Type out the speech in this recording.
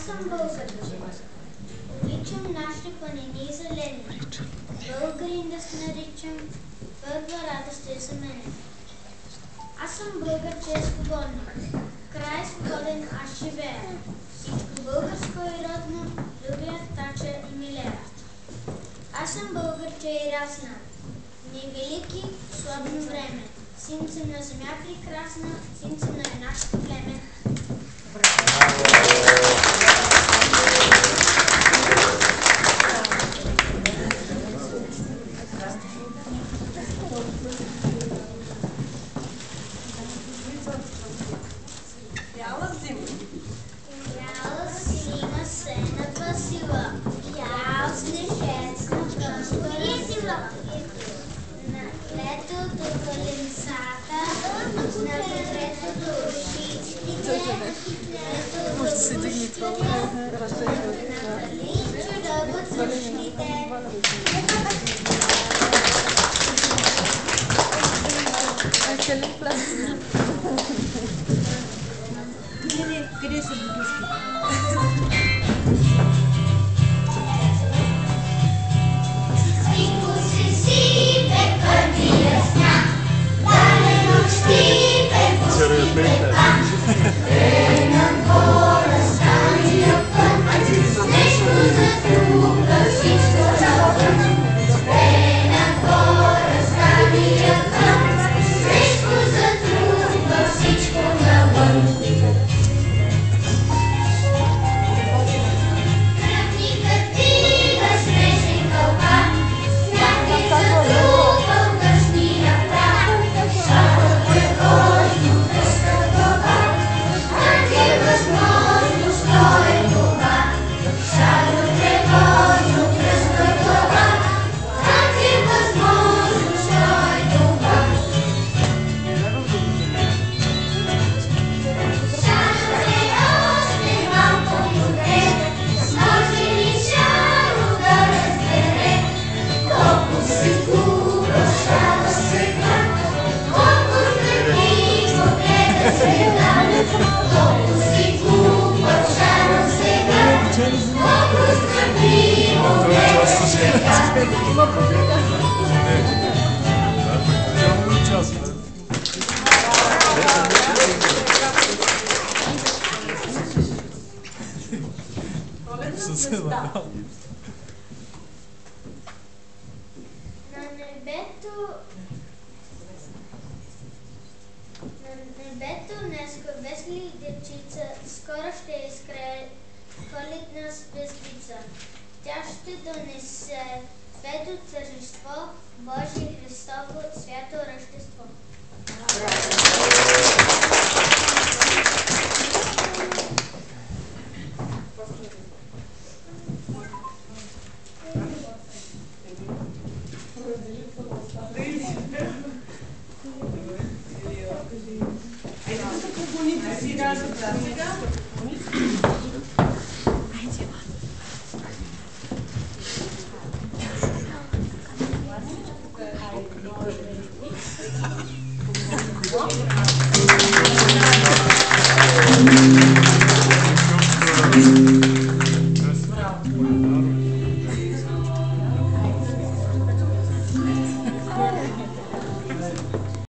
съм българче. Обичам нашите планини и зелени. Българин да се наричам, първа радост е за мен. Аз съм българче свободна. В край свободен аз живея. Всичко българско и родно, любя, тача и милея. Аз съм българче и расна. Ни велики, славно време. Син съм на земя прекрасна, син съм на нашето племе. Бяла зима. Бяла зима се нагласила. Бял снежец на на летото валенцата, на дърветото рушичките, Може да се дигне това. на валинчо дългоцръшните. Къде пляс? Къде са бутушки? На небето днеска весели дечица, скоро ще изгрее коледна звездица. Тя ще донесе свето тържество, Божие Христово свято рождество. Thank you.